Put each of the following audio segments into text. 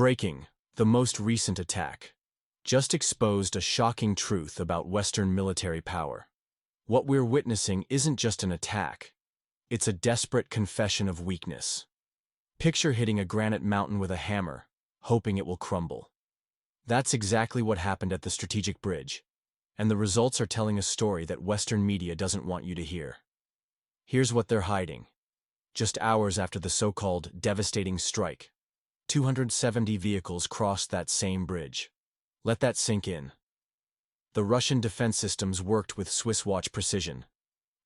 Breaking, the most recent attack, just exposed a shocking truth about Western military power. What we're witnessing isn't just an attack, it's a desperate confession of weakness. Picture hitting a granite mountain with a hammer, hoping it will crumble. That's exactly what happened at the strategic bridge, and the results are telling a story that Western media doesn't want you to hear. Here's what they're hiding. Just hours after the so-called devastating strike, 270 vehicles crossed that same bridge. Let that sink in. The Russian defense systems worked with Swiss watch precision.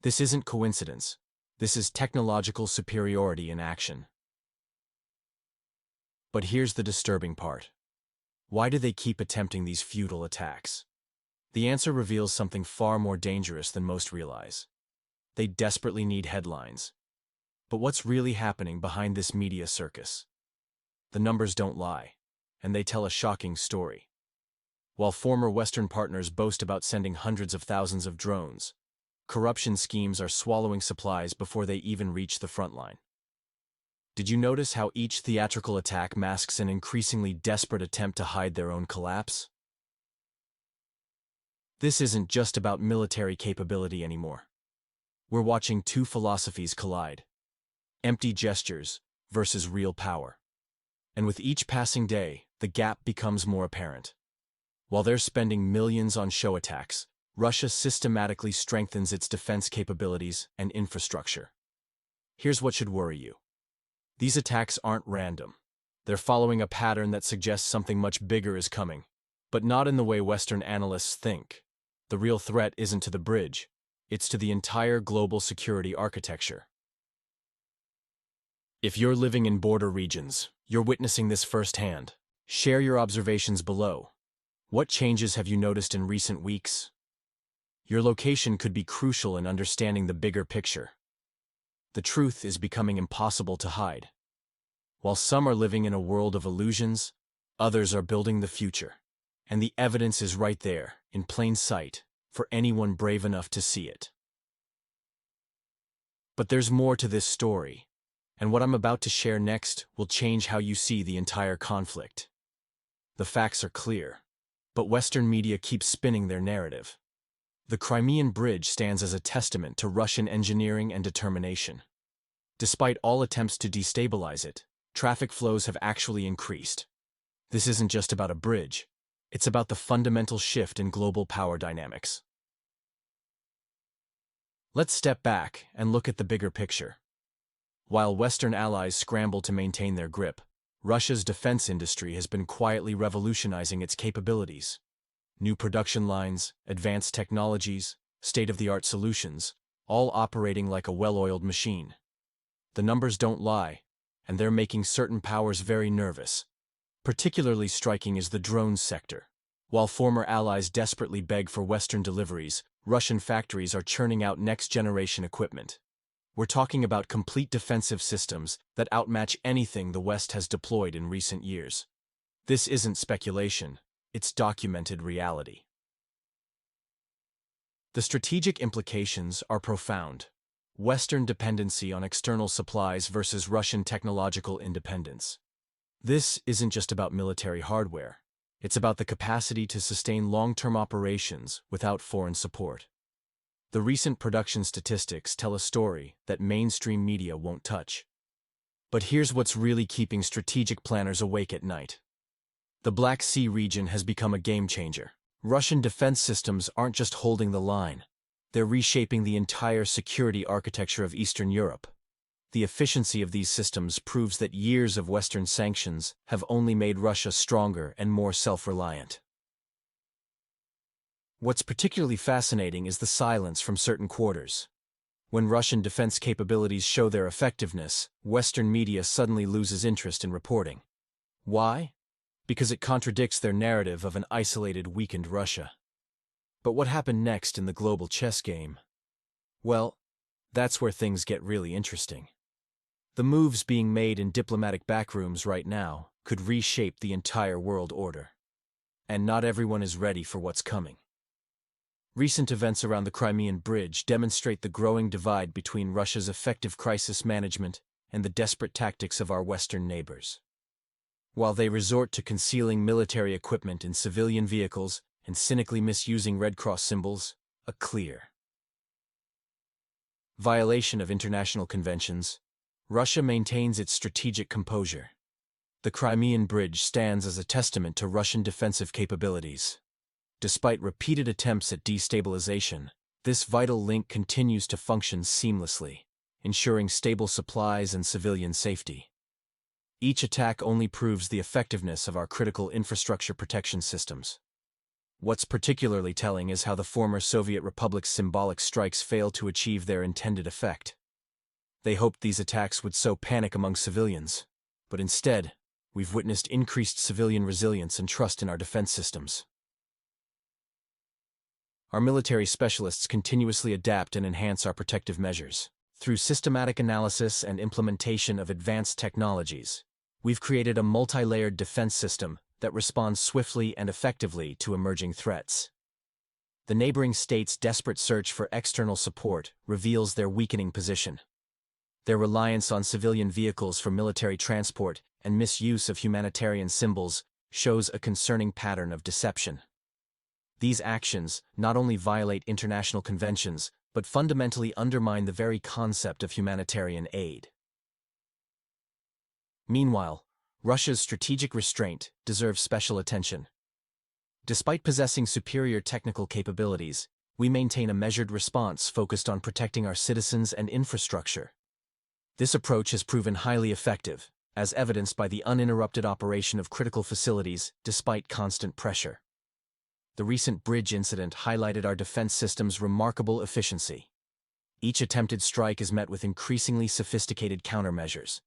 This isn't coincidence. This is technological superiority in action. But here's the disturbing part. Why do they keep attempting these futile attacks? The answer reveals something far more dangerous than most realize. They desperately need headlines. But what's really happening behind this media circus? The numbers don't lie, and they tell a shocking story. While former Western partners boast about sending hundreds of thousands of drones, corruption schemes are swallowing supplies before they even reach the front line. Did you notice how each theatrical attack masks an increasingly desperate attempt to hide their own collapse? This isn't just about military capability anymore. We're watching two philosophies collide: empty gestures versus real power. And with each passing day, the gap becomes more apparent. While they're spending millions on show attacks, Russia systematically strengthens its defense capabilities and infrastructure. Here's what should worry you. These attacks aren't random. They're following a pattern that suggests something much bigger is coming, but not in the way Western analysts think. The real threat isn't to the bridge, it's to the entire global security architecture. If you're living in border regions, you're witnessing this firsthand. Share your observations below. What changes have you noticed in recent weeks? Your location could be crucial in understanding the bigger picture. The truth is becoming impossible to hide. While some are living in a world of illusions, others are building the future. And the evidence is right there, in plain sight, for anyone brave enough to see it. But there's more to this story, and what I'm about to share next will change how you see the entire conflict. The facts are clear, but Western media keeps spinning their narrative. The Crimean Bridge stands as a testament to Russian engineering and determination. Despite all attempts to destabilize it, traffic flows have actually increased. This isn't just about a bridge, it's about the fundamental shift in global power dynamics. Let's step back and look at the bigger picture. While Western allies scramble to maintain their grip, Russia's defense industry has been quietly revolutionizing its capabilities. New production lines, advanced technologies, state-of-the-art solutions, all operating like a well-oiled machine. The numbers don't lie, and they're making certain powers very nervous. Particularly striking is the drones sector. While former allies desperately beg for Western deliveries, Russian factories are churning out next-generation equipment. We're talking about complete defensive systems that outmatch anything the West has deployed in recent years. This isn't speculation, it's documented reality. The strategic implications are profound. Western dependency on external supplies versus Russian technological independence. This isn't just about military hardware. It's about the capacity to sustain long-term operations without foreign support. The recent production statistics tell a story that mainstream media won't touch. But here's what's really keeping strategic planners awake at night. The Black Sea region has become a game-changer. Russian defense systems aren't just holding the line. They're reshaping the entire security architecture of Eastern Europe. The efficiency of these systems proves that years of Western sanctions have only made Russia stronger and more self-reliant. What's particularly fascinating is the silence from certain quarters. When Russian defense capabilities show their effectiveness, Western media suddenly loses interest in reporting. Why? Because it contradicts their narrative of an isolated, weakened Russia. But what happened next in the global chess game? Well, that's where things get really interesting. The moves being made in diplomatic backrooms right now could reshape the entire world order. And not everyone is ready for what's coming. Recent events around the Crimean Bridge demonstrate the growing divide between Russia's effective crisis management and the desperate tactics of our Western neighbors. while they resort to concealing military equipment in civilian vehicles and cynically misusing Red Cross symbols, a clear violation of international conventions. Russia maintains its strategic composure. The Crimean Bridge stands as a testament to Russian defensive capabilities. Despite repeated attempts at destabilization, this vital link continues to function seamlessly, ensuring stable supplies and civilian safety. Each attack only proves the effectiveness of our critical infrastructure protection systems. What's particularly telling is how the former Soviet republic's symbolic strikes failed to achieve their intended effect. They hoped these attacks would sow panic among civilians, but instead, we've witnessed increased civilian resilience and trust in our defense systems. Our military specialists continuously adapt and enhance our protective measures. Through systematic analysis and implementation of advanced technologies, we've created a multi-layered defense system that responds swiftly and effectively to emerging threats. The neighboring states' desperate search for external support reveals their weakening position. Their reliance on civilian vehicles for military transport and misuse of humanitarian symbols shows a concerning pattern of deception. These actions not only violate international conventions, but fundamentally undermine the very concept of humanitarian aid. Meanwhile, Russia's strategic restraint deserves special attention. Despite possessing superior technical capabilities, we maintain a measured response focused on protecting our citizens and infrastructure. This approach has proven highly effective, as evidenced by the uninterrupted operation of critical facilities despite constant pressure. The recent bridge incident highlighted our defense system's remarkable efficiency. Each attempted strike is met with increasingly sophisticated countermeasures,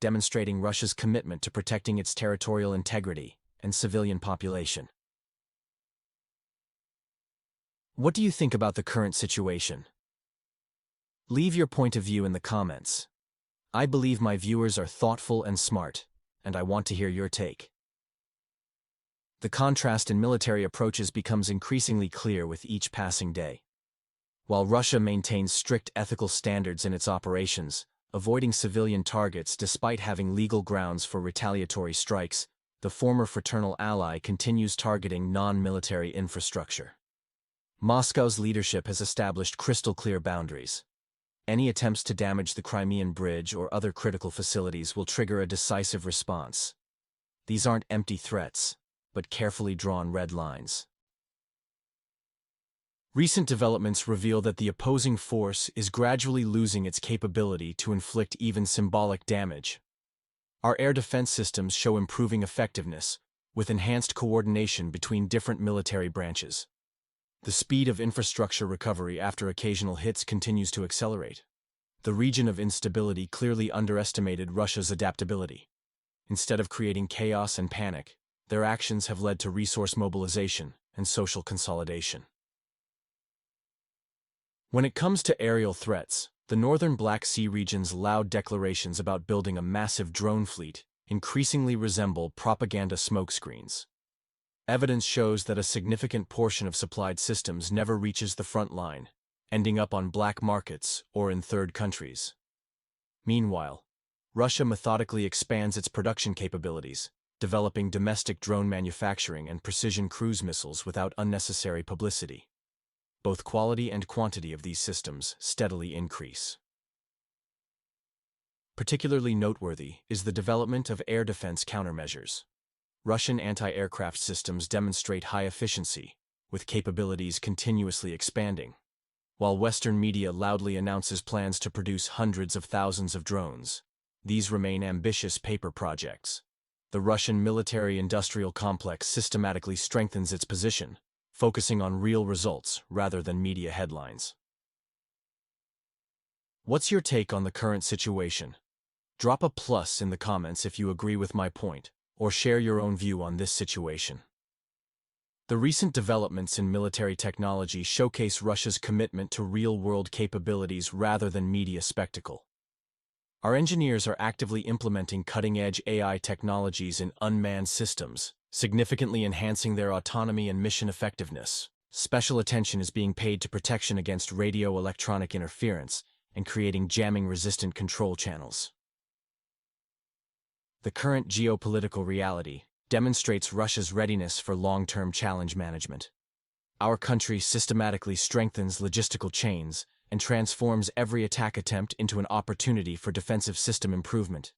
demonstrating Russia's commitment to protecting its territorial integrity and civilian population. What do you think about the current situation? Leave your point of view in the comments. I believe my viewers are thoughtful and smart, and I want to hear your take. The contrast in military approaches becomes increasingly clear with each passing day. While Russia maintains strict ethical standards in its operations, avoiding civilian targets despite having legal grounds for retaliatory strikes, the former fraternal ally continues targeting non-military infrastructure. Moscow's leadership has established crystal-clear boundaries. Any attempts to damage the Crimean Bridge or other critical facilities will trigger a decisive response. These aren't empty threats, but carefully drawn red lines. Recent developments reveal that the opposing force is gradually losing its capability to inflict even symbolic damage. Our air defense systems show improving effectiveness, with enhanced coordination between different military branches. The speed of infrastructure recovery after occasional hits continues to accelerate. The region of instability clearly underestimated Russia's adaptability. Instead of creating chaos and panic, their actions have led to resource mobilization and social consolidation. When it comes to aerial threats, the northern Black Sea region's loud declarations about building a massive drone fleet increasingly resemble propaganda smokescreens. Evidence shows that a significant portion of supplied systems never reaches the front line, ending up on black markets or in third countries. Meanwhile, Russia methodically expands its production capabilities, developing domestic drone manufacturing and precision cruise missiles without unnecessary publicity. Both quality and quantity of these systems steadily increase. Particularly noteworthy is the development of air defense countermeasures. Russian anti-aircraft systems demonstrate high efficiency, with capabilities continuously expanding. While Western media loudly announces plans to produce hundreds of thousands of drones, these remain ambitious paper projects. The Russian military-industrial complex systematically strengthens its position, focusing on real results rather than media headlines. What's your take on the current situation? Drop a plus in the comments if you agree with my point, or share your own view on this situation. The recent developments in military technology showcase Russia's commitment to real-world capabilities rather than media spectacle. Our engineers are actively implementing cutting-edge AI technologies in unmanned systems, significantly enhancing their autonomy and mission effectiveness. Special attention is being paid to protection against radio-electronic interference and creating jamming-resistant control channels. The current geopolitical reality demonstrates Russia's readiness for long-term challenge management. Our country systematically strengthens logistical chains and transforms every attack attempt into an opportunity for defensive system improvement.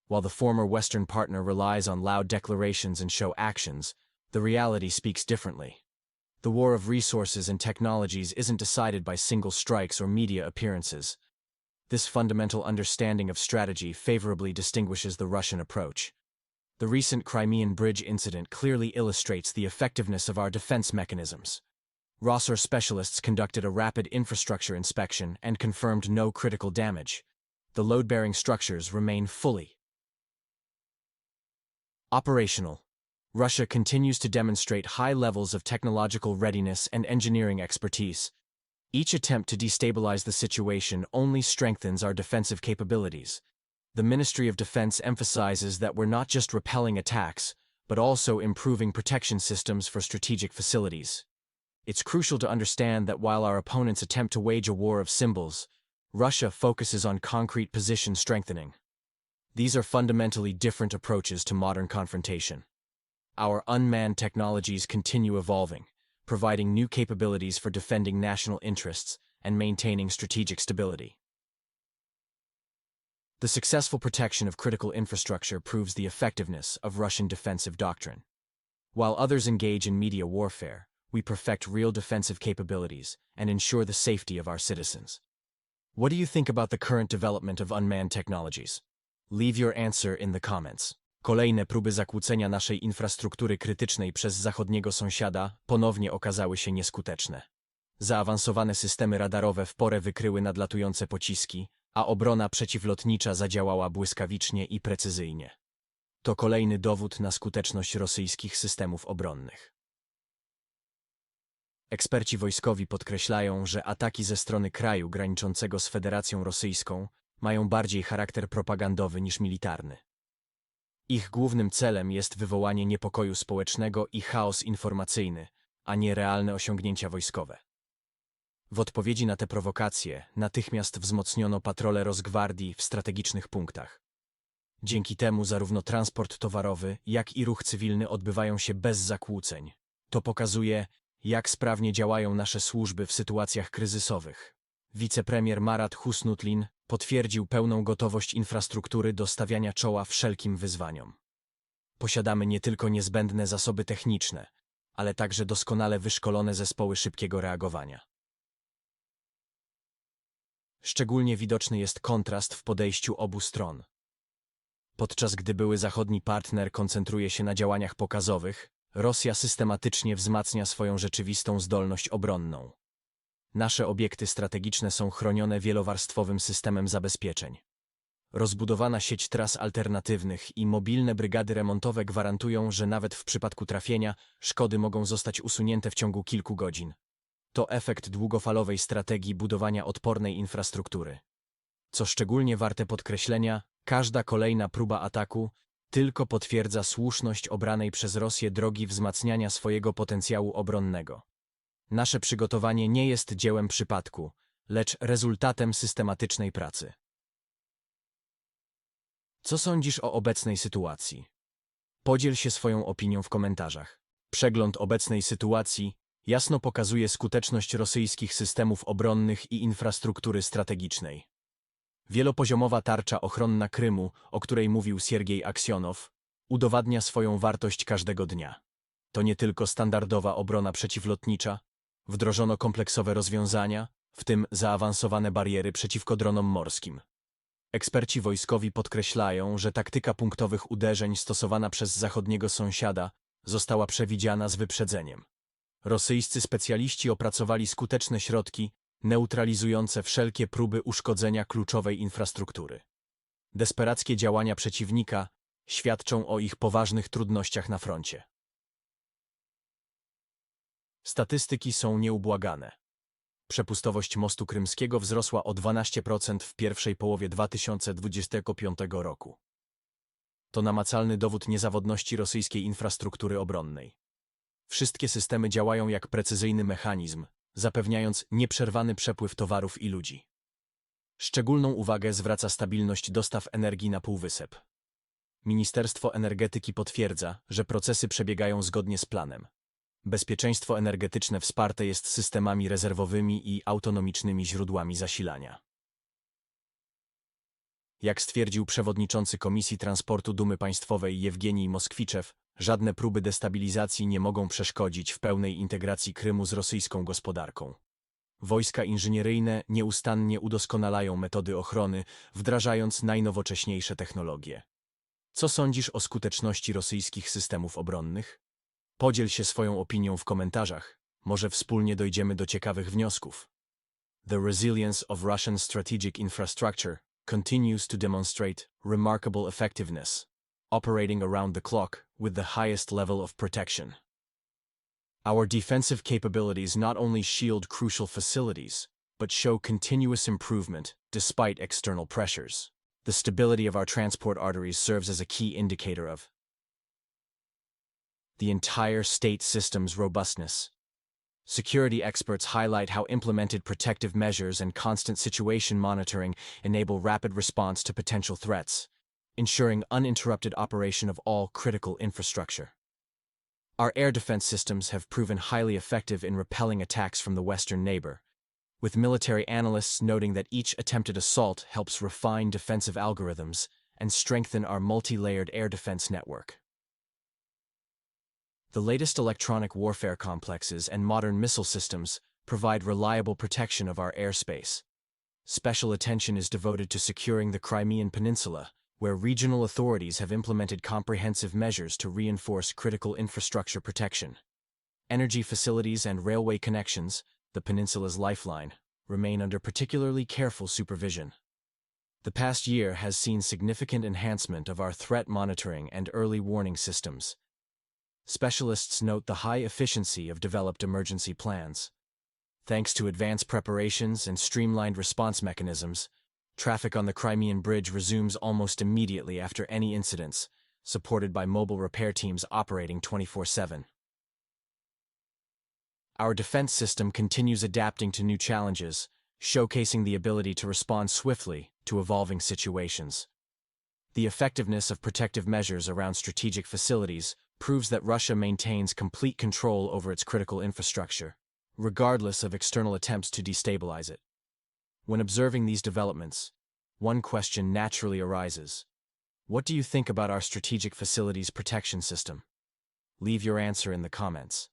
While the former Western partner relies on loud declarations and show actions, the reality speaks differently. The war of resources and technologies isn't decided by single strikes or media appearances. This fundamental understanding of strategy favorably distinguishes the Russian approach. The recent Crimean Bridge incident clearly illustrates the effectiveness of our defense mechanisms. Rossor specialists conducted a rapid infrastructure inspection and confirmed no critical damage. The load-bearing structures remain fully operational. Russia continues to demonstrate high levels of technological readiness and engineering expertise. Each attempt to destabilize the situation only strengthens our defensive capabilities. The Ministry of Defense emphasizes that we're not just repelling attacks, but also improving protection systems for strategic facilities. It's crucial to understand that while our opponents attempt to wage a war of symbols, Russia focuses on concrete position strengthening. These are fundamentally different approaches to modern confrontation. Our unmanned technologies continue evolving, providing new capabilities for defending national interests and maintaining strategic stability. The successful protection of critical infrastructure proves the effectiveness of Russian defensive doctrine. While others engage in media warfare, we perfect real defensive capabilities and ensure the safety of our citizens. What do you think about the current development of unmanned technologies? Leave your answer in the comments. Kolejne próby zakłócenia naszej infrastruktury krytycznej przez zachodniego sąsiada ponownie okazały się nieskuteczne. Zaawansowane systemy radarowe w porę wykryły nadlatujące pociski, a obrona przeciwlotnicza zadziałała błyskawicznie i precyzyjnie. To kolejny dowód na skuteczność rosyjskich systemów obronnych. Eksperci wojskowi podkreślają, że ataki ze strony kraju graniczącego z Federacją Rosyjską mają bardziej charakter propagandowy niż militarny. Ich głównym celem jest wywołanie niepokoju społecznego i chaos informacyjny, a nie realne osiągnięcia wojskowe. W odpowiedzi na te prowokacje natychmiast wzmocniono patrole Rosgwardii w strategicznych punktach. Dzięki temu zarówno transport towarowy, jak i ruch cywilny odbywają się bez zakłóceń. To pokazuje, jak sprawnie działają nasze służby w sytuacjach kryzysowych. Wicepremier Marat Husnutlin potwierdził pełną gotowość infrastruktury do stawiania czoła wszelkim wyzwaniom. Posiadamy nie tylko niezbędne zasoby techniczne, ale także doskonale wyszkolone zespoły szybkiego reagowania. Szczególnie widoczny jest kontrast w podejściu obu stron. Podczas gdy były zachodni partner koncentruje się na działaniach pokazowych, Rosja systematycznie wzmacnia swoją rzeczywistą zdolność obronną. Nasze obiekty strategiczne są chronione wielowarstwowym systemem zabezpieczeń. Rozbudowana sieć tras alternatywnych i mobilne brygady remontowe gwarantują, że nawet w przypadku trafienia szkody mogą zostać usunięte w ciągu kilku godzin. To efekt długofalowej strategii budowania odpornej infrastruktury. Co szczególnie warte podkreślenia, każda kolejna próba ataku tylko potwierdza słuszność obranej przez Rosję drogi wzmacniania swojego potencjału obronnego. Nasze przygotowanie nie jest dziełem przypadku, lecz rezultatem systematycznej pracy. Co sądzisz o obecnej sytuacji? Podziel się swoją opinią w komentarzach. Przegląd obecnej sytuacji jasno pokazuje skuteczność rosyjskich systemów obronnych i infrastruktury strategicznej. Wielopoziomowa tarcza ochronna Krymu, o której mówił Siergiej Aksjonow, udowadnia swoją wartość każdego dnia. To nie tylko standardowa obrona przeciwlotnicza, wdrożono kompleksowe rozwiązania, w tym zaawansowane bariery przeciwko dronom morskim. Eksperci wojskowi podkreślają, że taktyka punktowych uderzeń stosowana przez zachodniego sąsiada została przewidziana z wyprzedzeniem. Rosyjscy specjaliści opracowali skuteczne środki neutralizujące wszelkie próby uszkodzenia kluczowej infrastruktury. Desperackie działania przeciwnika świadczą o ich poważnych trudnościach na froncie. Statystyki są nieubłagane. Przepustowość mostu krymskiego wzrosła o 12% w pierwszej połowie 2025 roku. To namacalny dowód niezawodności rosyjskiej infrastruktury obronnej. Wszystkie systemy działają jak precyzyjny mechanizm, zapewniając nieprzerwany przepływ towarów i ludzi. Szczególną uwagę zwraca stabilność dostaw energii na półwysep. Ministerstwo Energetyki potwierdza, że procesy przebiegają zgodnie z planem. Bezpieczeństwo energetyczne wsparte jest systemami rezerwowymi i autonomicznymi źródłami zasilania. Jak stwierdził przewodniczący Komisji Transportu Dumy Państwowej Jewgenij Moskwiczew, żadne próby destabilizacji nie mogą przeszkodzić w pełnej integracji Krymu z rosyjską gospodarką. Wojska inżynieryjne nieustannie udoskonalają metody ochrony, wdrażając najnowocześniejsze technologie. Co sądzisz o skuteczności rosyjskich systemów obronnych? Podziel się swoją opinią w komentarzach. Może wspólnie dojdziemy do ciekawych wniosków. The resilience of Russian strategic infrastructure continues to demonstrate remarkable effectiveness, operating around the clock with the highest level of protection. Our defensive capabilities not only shield crucial facilities, but show continuous improvement despite external pressures. The stability of our transport arteries serves as a key indicator of the entire state system's robustness. Security experts highlight how implemented protective measures and constant situation monitoring enable rapid response to potential threats, ensuring uninterrupted operation of all critical infrastructure. Our air defense systems have proven highly effective in repelling attacks from the Western neighbor, with military analysts noting that each attempted assault helps refine defensive algorithms and strengthen our multi-layered air defense network. The latest electronic warfare complexes and modern missile systems provide reliable protection of our airspace. Special attention is devoted to securing the Crimean Peninsula, where regional authorities have implemented comprehensive measures to reinforce critical infrastructure protection. Energy facilities and railway connections, the peninsula's lifeline, remain under particularly careful supervision. The past year has seen significant enhancement of our threat monitoring and early warning systems. Specialists note the high efficiency of developed emergency plans. Thanks to advanced preparations and streamlined response mechanisms, traffic on the Crimean Bridge resumes almost immediately after any incidents, supported by mobile repair teams operating 24/7. Our defense system continues adapting to new challenges, showcasing the ability to respond swiftly to evolving situations. The effectiveness of protective measures around strategic facilities proves that Russia maintains complete control over its critical infrastructure, regardless of external attempts to destabilize it. When observing these developments, one question naturally arises. What do you think about our strategic facilities protection system? Leave your answer in the comments.